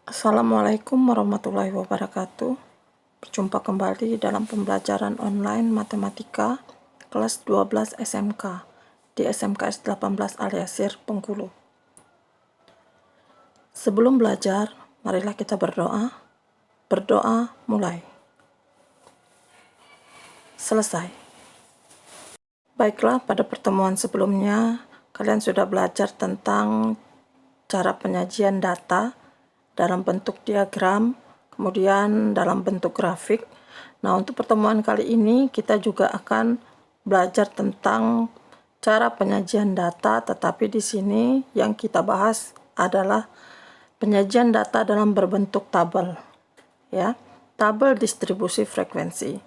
Assalamualaikum warahmatullahi wabarakatuh. Berjumpa kembali dalam pembelajaran online matematika kelas 12 SMK di SMKS 18 Al-Yasir, Bengkulu. Sebelum belajar, marilah kita berdoa. Berdoa mulai. Selesai. Baiklah, pada pertemuan sebelumnya kalian sudah belajar tentang cara penyajian data dalam bentuk diagram, kemudian dalam bentuk grafik. Nah, untuk pertemuan kali ini kita juga akan belajar tentang cara penyajian data, tetapi di sini yang kita bahas adalah penyajian data dalam berbentuk tabel, ya, tabel distribusi frekuensi.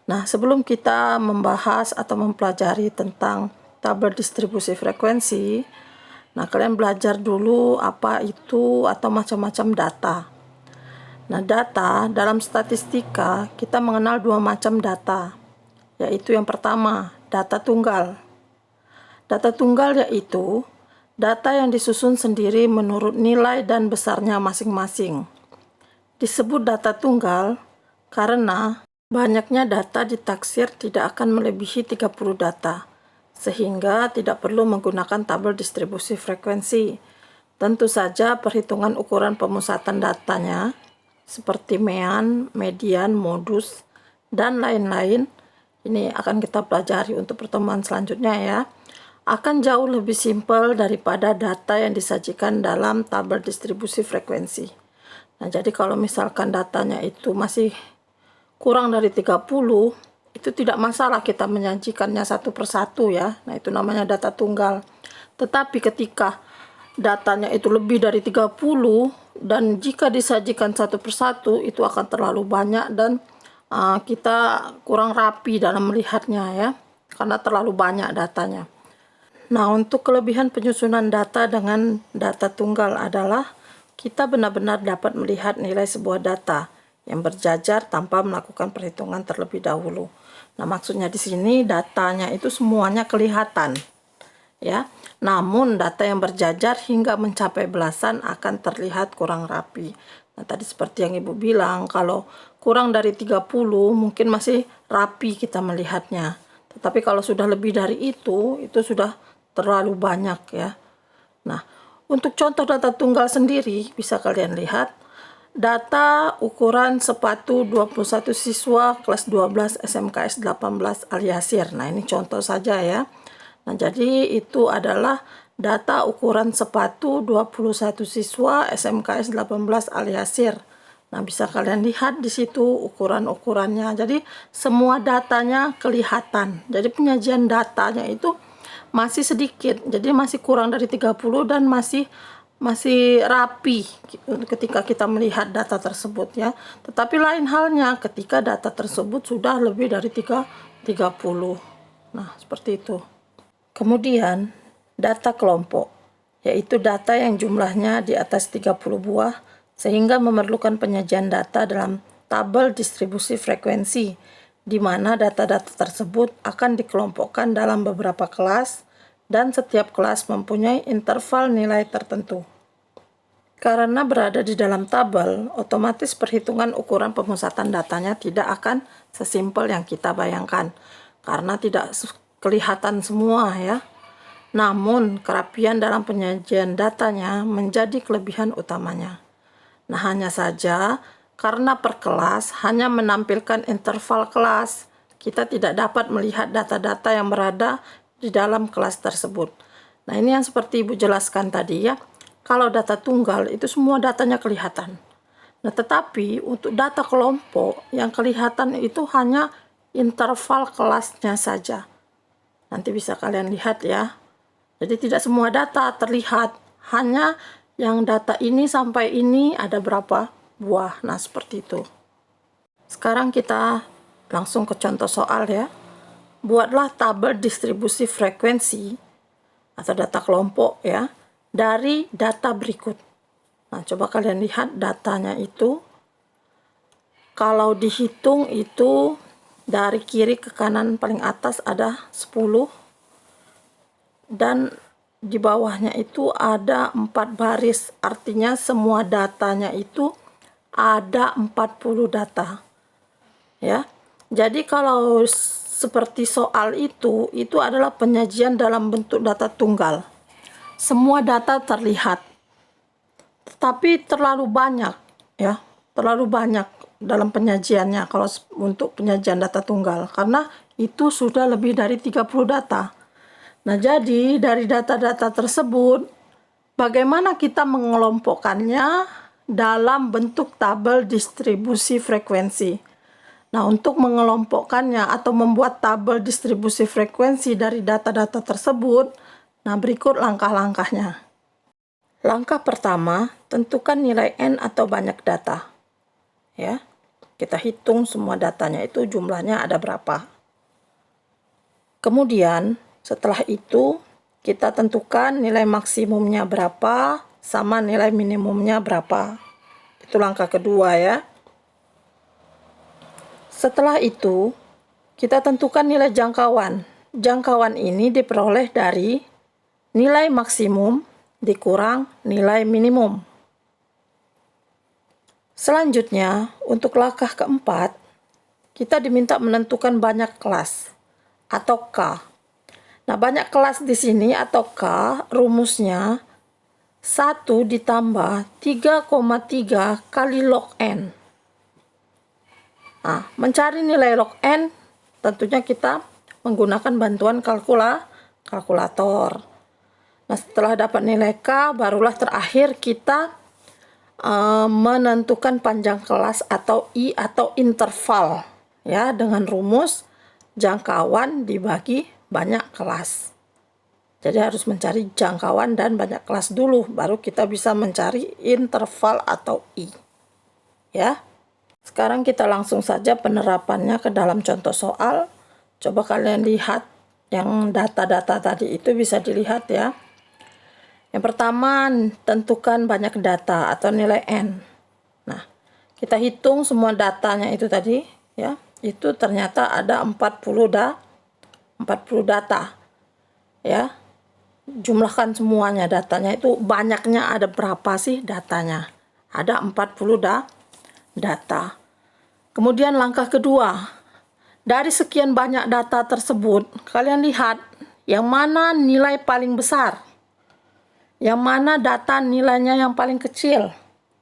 Nah, sebelum kita membahas atau mempelajari tentang tabel distribusi frekuensi, nah, kalian belajar dulu apa itu atau macam-macam data. Nah, data dalam statistika kita mengenal dua macam data, yaitu yang pertama, data tunggal. Data tunggal yaitu data yang disusun sendiri menurut nilai dan besarnya masing-masing. Disebut data tunggal karena banyaknya data ditaksir tidak akan melebihi 30 data. Sehingga tidak perlu menggunakan tabel distribusi frekuensi. Tentu saja perhitungan ukuran pemusatan datanya seperti mean, median, modus, dan lain-lain, ini akan kita pelajari untuk pertemuan selanjutnya ya, akan jauh lebih simpel daripada data yang disajikan dalam tabel distribusi frekuensi. Nah, jadi kalau misalkan datanya itu masih kurang dari 30, itu tidak masalah kita menyajikannya satu persatu ya. Nah, itu namanya data tunggal. Tetapi ketika datanya itu lebih dari 30 dan jika disajikan satu persatu itu akan terlalu banyak dan kita kurang rapi dalam melihatnya ya, karena terlalu banyak datanya. Nah, untuk kelebihan penyusunan data dengan data tunggal adalah kita benar-benar dapat melihat nilai sebuah data yang berjajar tanpa melakukan perhitungan terlebih dahulu. Nah, maksudnya di sini datanya itu semuanya kelihatan, ya. Namun data yang berjajar hingga mencapai belasan akan terlihat kurang rapi. Nah, tadi seperti yang Ibu bilang, kalau kurang dari 30 mungkin masih rapi kita melihatnya. Tetapi kalau sudah lebih dari itu sudah terlalu banyak ya. Nah, untuk contoh data tunggal sendiri bisa kalian lihat. Data ukuran sepatu 21 siswa kelas 12 SMKS 18 Al-Yasir. Nah, ini contoh saja ya. Nah, jadi itu adalah data ukuran sepatu 21 siswa SMKS 18 Al-Yasir. Nah, bisa kalian lihat di situ ukuran-ukurannya. Jadi semua datanya kelihatan. Jadi penyajian datanya itu masih sedikit. Jadi masih kurang dari 30 dan masih rapi ketika kita melihat data tersebut ya. Tetapi lain halnya ketika data tersebut sudah lebih dari 30. Nah, seperti itu. Kemudian data kelompok, yaitu data yang jumlahnya di atas 30 buah sehingga memerlukan penyajian data dalam tabel distribusi frekuensi, di mana data-data tersebut akan dikelompokkan dalam beberapa kelas dan setiap kelas mempunyai interval nilai tertentu. Karena berada di dalam tabel, otomatis perhitungan ukuran pemusatan datanya tidak akan sesimpel yang kita bayangkan, karena tidak kelihatan semua ya. Namun, kerapian dalam penyajian datanya menjadi kelebihan utamanya. Nah, hanya saja karena per kelas hanya menampilkan interval kelas, kita tidak dapat melihat data-data yang berada di dalam kelas tersebut. Nah, ini yang seperti Ibu jelaskan tadi ya. Kalau data tunggal itu semua datanya kelihatan. Nah, tetapi untuk data kelompok yang kelihatan itu hanya interval kelasnya saja. Nanti bisa kalian lihat ya. Jadi tidak semua data terlihat, hanya yang data ini sampai ini ada berapa buah. Nah, seperti itu. Sekarang kita langsung ke contoh soal ya. Buatlah tabel distribusi frekuensi atau data kelompok ya dari data berikut. Nah, coba kalian lihat datanya itu. Kalau dihitung itu dari kiri ke kanan paling atas ada 10. Dan di bawahnya itu ada 4 baris, artinya semua datanya itu ada 40 data ya. Jadi kalau seperti soal itu adalah penyajian dalam bentuk data tunggal, semua data terlihat, tetapi terlalu banyak ya, terlalu banyak dalam penyajiannya kalau untuk penyajian data tunggal, karena itu sudah lebih dari 30 data. Nah, jadi dari data-data tersebut, bagaimana kita mengelompokkannya dalam bentuk tabel distribusi frekuensi. Nah, untuk mengelompokkannya atau membuat tabel distribusi frekuensi dari data-data tersebut, nah berikut langkah-langkahnya. Langkah pertama, tentukan nilai N atau banyak data. Ya, kita hitung semua datanya itu jumlahnya ada berapa. Kemudian, setelah itu, kita tentukan nilai maksimumnya berapa sama nilai minimumnya berapa. Itu langkah kedua ya. Setelah itu, kita tentukan nilai jangkauan. Jangkauan ini diperoleh dari nilai maksimum dikurang nilai minimum. Selanjutnya, untuk langkah keempat, kita diminta menentukan banyak kelas atau K. Nah, banyak kelas di sini atau K, rumusnya 1 ditambah 3,3 kali log N. Nah, mencari nilai log N, tentunya kita menggunakan bantuan kalkulator. Nah, setelah dapat nilai K, barulah terakhir kita menentukan panjang kelas atau I atau interval. Ya, dengan rumus jangkauan dibagi banyak kelas. Jadi harus mencari jangkauan dan banyak kelas dulu, baru kita bisa mencari interval atau I. Ya. Sekarang kita langsung saja penerapannya ke dalam contoh soal. Coba kalian lihat yang data-data tadi itu bisa dilihat ya. Yang pertama, tentukan banyak data atau nilai N. Nah, kita hitung semua datanya itu tadi ya. Itu ternyata ada 40 data ya. Jumlahkan semuanya datanya itu, banyaknya ada berapa sih datanya? Ada 40 data. Kemudian langkah kedua, dari sekian banyak data tersebut, kalian lihat yang mana nilai paling besar, yang mana data nilainya yang paling kecil.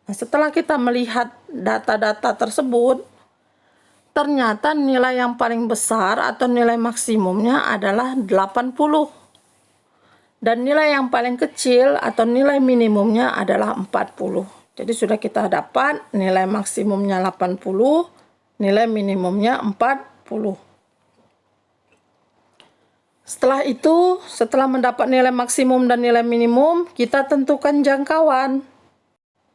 Nah, setelah kita melihat data-data tersebut, ternyata nilai yang paling besar atau nilai maksimumnya adalah 80. Dan nilai yang paling kecil atau nilai minimumnya adalah 40. Jadi sudah kita dapat nilai maksimumnya 80, nilai minimumnya 40. Setelah itu, setelah mendapat nilai maksimum dan nilai minimum, kita tentukan jangkauan.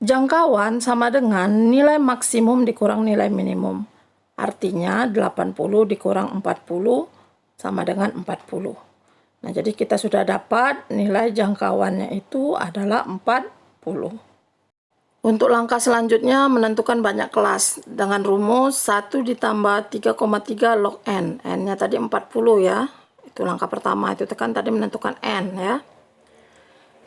Jangkauan sama dengan nilai maksimum dikurang nilai minimum. Artinya 80 dikurang 40 sama dengan 40. Nah, jadi kita sudah dapat nilai jangkauannya itu adalah 40. Untuk langkah selanjutnya, menentukan banyak kelas dengan rumus 1 ditambah 3,3 log N. N-nya tadi 40 ya. Itu langkah pertama, itu tekan tadi menentukan N ya.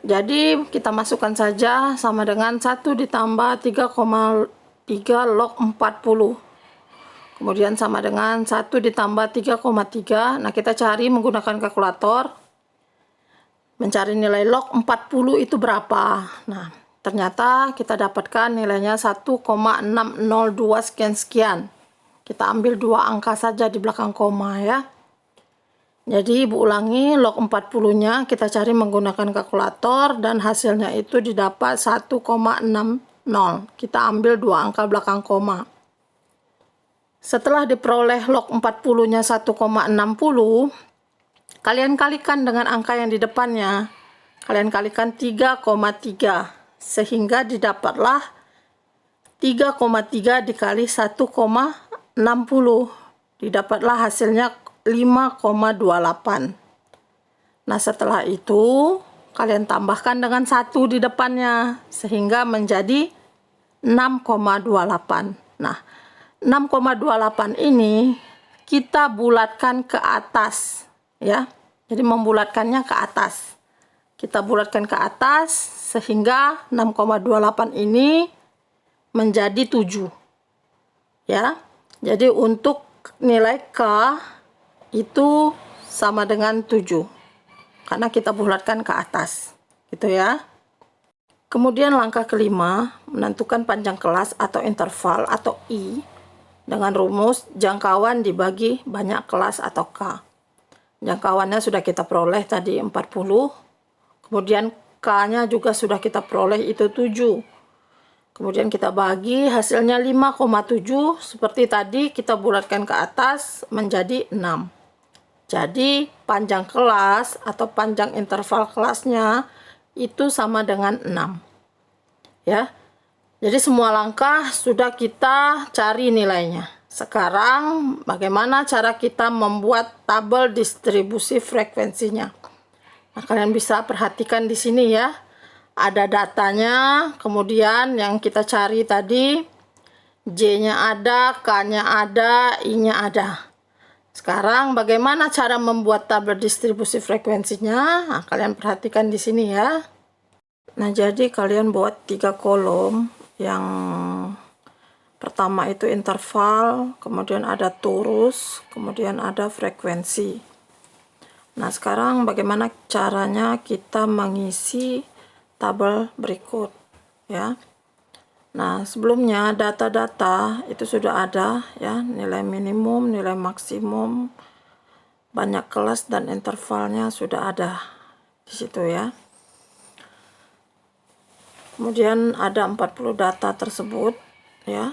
Jadi kita masukkan saja sama dengan 1 ditambah 3,3 log 40. Kemudian sama dengan 1 ditambah 3,3. Nah, kita cari menggunakan kalkulator. Mencari nilai log 40 itu berapa. Nah, ternyata kita dapatkan nilainya 1,602 sekian-sekian. Kita ambil 2 angka saja di belakang koma ya. Jadi ibu ulangi, log 40-nya kita cari menggunakan kalkulator dan hasilnya itu didapat 1,60. Kita ambil 2 angka belakang koma. Setelah diperoleh log 40-nya 1,60, kalian kalikan dengan angka yang di depannya. Kalian kalikan 3,3 sehingga didapatlah 3,3 dikali 1,60. Didapatlah hasilnya 5,28. Nah, setelah itu kalian tambahkan dengan 1 di depannya sehingga menjadi 6,28. Nah, 6,28 ini kita bulatkan ke atas ya. Jadi membulatkannya ke atas. Kita bulatkan ke atas sehingga 6,28 ini menjadi 7. Ya. Jadi untuk nilai K itu sama dengan 7. Karena kita bulatkan ke atas. Gitu ya. Kemudian langkah kelima, menentukan panjang kelas atau interval atau I dengan rumus jangkauan dibagi banyak kelas atau K. Jangkauannya sudah kita peroleh tadi 40. Kemudian K-nya juga sudah kita peroleh itu 7. Kemudian kita bagi hasilnya 5,7. Seperti tadi kita bulatkan ke atas menjadi 6. Jadi panjang kelas atau panjang interval kelasnya itu sama dengan 6. Ya. Jadi semua langkah sudah kita cari nilainya. Sekarang bagaimana cara kita membuat tabel distribusi frekuensinya? Nah, kalian bisa perhatikan di sini ya. Ada datanya, kemudian yang kita cari tadi J-nya ada, K-nya ada, I-nya ada. Sekarang bagaimana cara membuat tabel distribusi frekuensinya? Nah, kalian perhatikan di sini ya. Nah, jadi kalian buat 3 kolom. Yang pertama itu interval, kemudian ada torus, kemudian ada frekuensi. Nah, sekarang bagaimana caranya kita mengisi tabel berikut ya. Nah, sebelumnya data-data itu sudah ada ya, nilai minimum, nilai maksimum, banyak kelas dan intervalnya sudah ada di situ ya. Kemudian ada 40 data tersebut ya.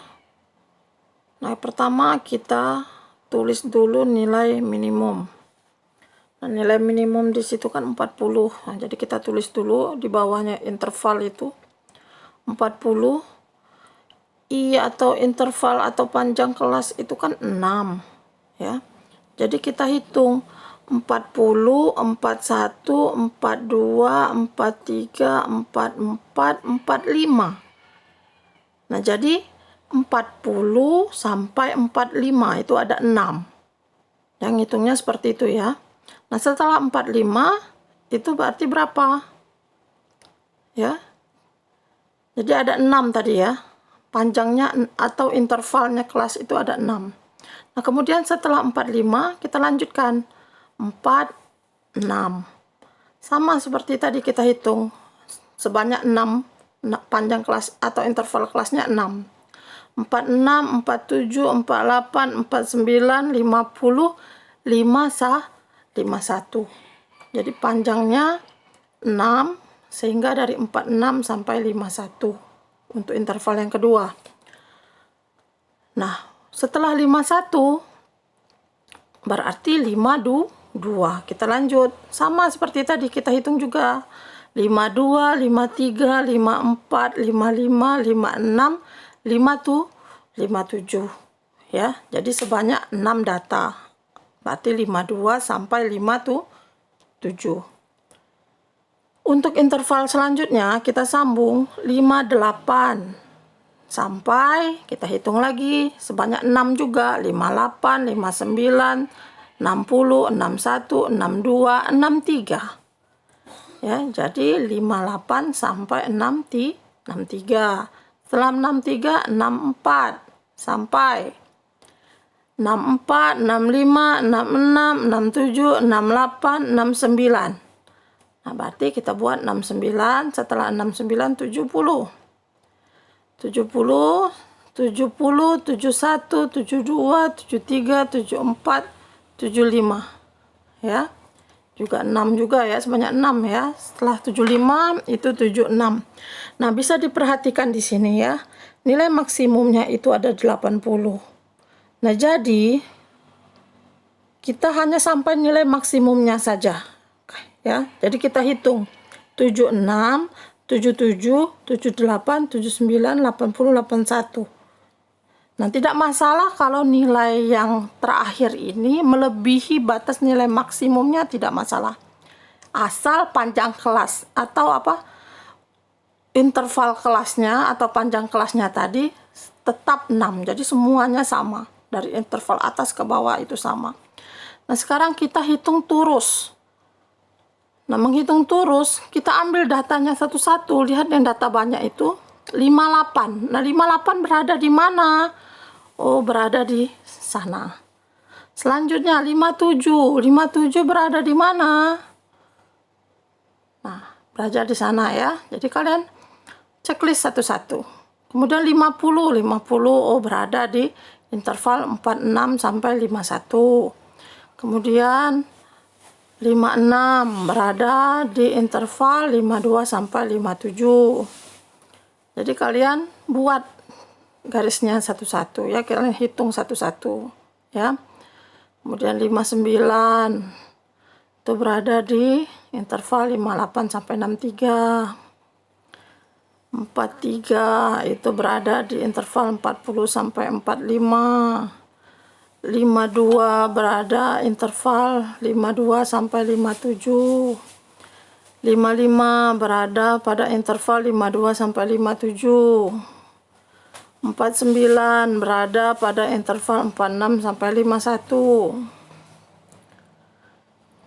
Nah, pertama kita tulis dulu nilai minimum. Nah, nilai minimum di situ kan 40. Nah, jadi kita tulis dulu di bawahnya interval itu 40. I atau interval atau panjang kelas itu kan 6 ya. Jadi kita hitung 40, 41, 42, 43, 44, 45. Nah, jadi 40 sampai 45 itu ada 6. Yang hitungnya seperti itu ya. Nah, setelah 45 itu berarti berapa? Ya. Jadi ada 6 tadi ya. Panjangnya atau intervalnya kelas itu ada 6. Nah, kemudian setelah 45 kita lanjutkan 4, 6. Sama seperti tadi kita hitung. Sebanyak 6 panjang kelas atau interval kelasnya 6. 46, 47, 48, 49, 50, 51. Jadi panjangnya 6 sehingga dari 46 sampai 51 untuk interval yang kedua. Nah, setelah 51 berarti 52. Kita lanjut. Sama seperti tadi kita hitung juga. 52, 53, 54, 55, 56, 57 ya. Jadi sebanyak 6 data. Berarti 52 sampai 57. Untuk interval selanjutnya kita sambung 58 sampai kita hitung lagi sebanyak 6 juga. 58, 59, 60, 61, 62, 63. Ya, jadi 58 sampai 63. Setelah 63, 64 sampai 64, 65, 66, 67, 68, 69. Nah, berarti kita buat 69, setelah 69, 70. 70, 70, 71, 72, 73, 74, 75. Ya. Juga 6 juga ya, sebanyak 6 ya. Setelah 75 itu 76. Nah, bisa diperhatikan di sini ya. Nilai maksimumnya itu ada 80. Nah, jadi kita hanya sampai nilai maksimumnya saja. Ya, jadi kita hitung 76, 77, 78, 79, 80, 81. Nah, tidak masalah kalau nilai yang terakhir ini melebihi batas nilai maksimumnya, tidak masalah. asal panjang kelas atau interval kelasnya atau panjang kelasnya tadi tetap 6. Jadi semuanya sama, dari interval atas ke bawah itu sama. Nah sekarang kita hitung turus. Nah menghitung turus, kita ambil datanya satu-satu. Lihat yang data banyak itu 58. Nah 58 berada di mana? Oh, berada di sana. Selanjutnya 57. 57 berada di mana? Nah, berada di sana ya. Jadi kalian checklist satu-satu. Kemudian 50 oh berada di interval 46 sampai 51. Kemudian 56 berada di interval 52 sampai 57. Jadi kalian buat garisnya satu-satu ya, kalian hitung satu-satu ya. Kemudian 59 itu berada di interval 58 sampai 63. 43 itu berada di interval 40 sampai 45. 52 berada interval 52 sampai 57. 55 berada pada interval 52 sampai 57. 49 berada pada interval 46 sampai 51.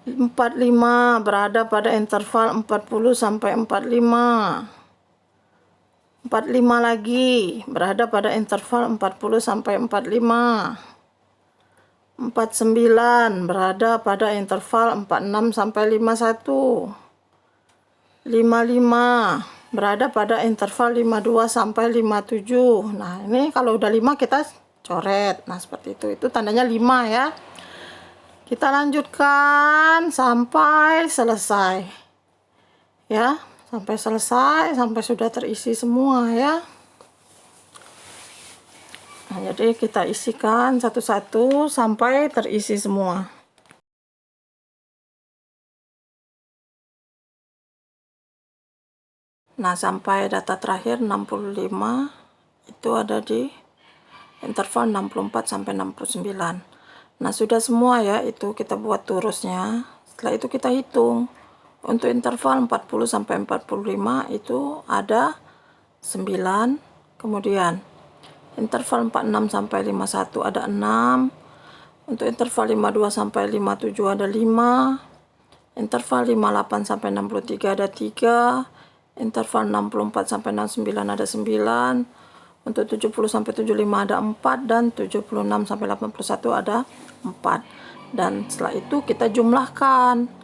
45 berada pada interval 40 sampai 45. 45 lagi berada pada interval 40 sampai 45. 49 berada pada interval 46 sampai 51. 55 berada pada interval 52 sampai 57. Nah, ini kalau udah 5 kita coret. Nah, seperti itu. Itu tandanya 5 ya. Kita lanjutkan sampai selesai. Ya. Sampai selesai, sampai sudah terisi semua ya. Nah, jadi kita isikan satu-satu sampai terisi semua. Nah, sampai data terakhir 65 itu ada di interval 64 sampai 69. Nah, sudah semua ya, itu kita buat turusnya. Setelah itu kita hitung. Untuk interval 40 sampai 45 itu ada 9, kemudian interval 46 sampai 51 ada 6, untuk interval 52 sampai 57 ada 5, interval 58 sampai 63 ada 3, interval 64 sampai 69 ada 9, untuk 70 sampai 75 ada 4, dan 76 sampai 81 ada 4. Dan setelah itu kita jumlahkan.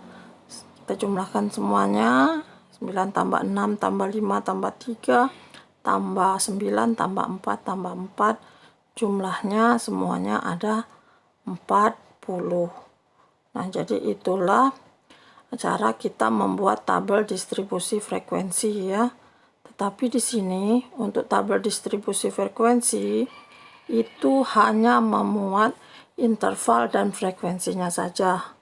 Kita jumlahkan semuanya, 9 tambah 6 tambah 5 tambah 3 tambah 9 tambah 4 tambah 4, jumlahnya semuanya ada 40. Nah, jadi itulah cara kita membuat tabel distribusi frekuensi ya. Tetapi di sini untuk tabel distribusi frekuensi itu hanya memuat interval dan frekuensinya saja.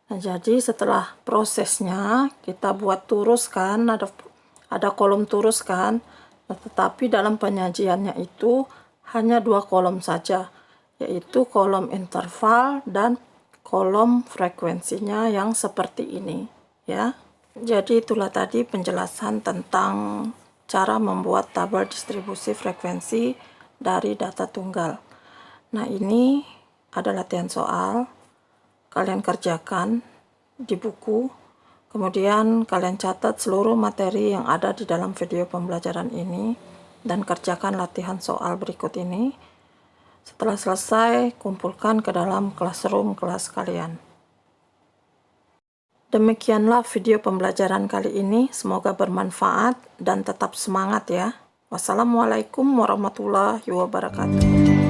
Nah, jadi setelah prosesnya kita buat turus kan, ada kolom turus kan. Nah, tetapi dalam penyajiannya itu hanya 2 kolom saja, yaitu kolom interval dan kolom frekuensinya yang seperti ini ya. Jadi itulah tadi penjelasan tentang cara membuat tabel distribusi frekuensi dari data tunggal. Nah, ini ada latihan soal. Kalian kerjakan di buku, kemudian kalian catat seluruh materi yang ada di dalam video pembelajaran ini, dan kerjakan latihan soal berikut ini. Setelah selesai, kumpulkan ke dalam classroom kelas kalian. Demikianlah video pembelajaran kali ini, semoga bermanfaat dan tetap semangat ya. Wassalamualaikum warahmatullahi wabarakatuh.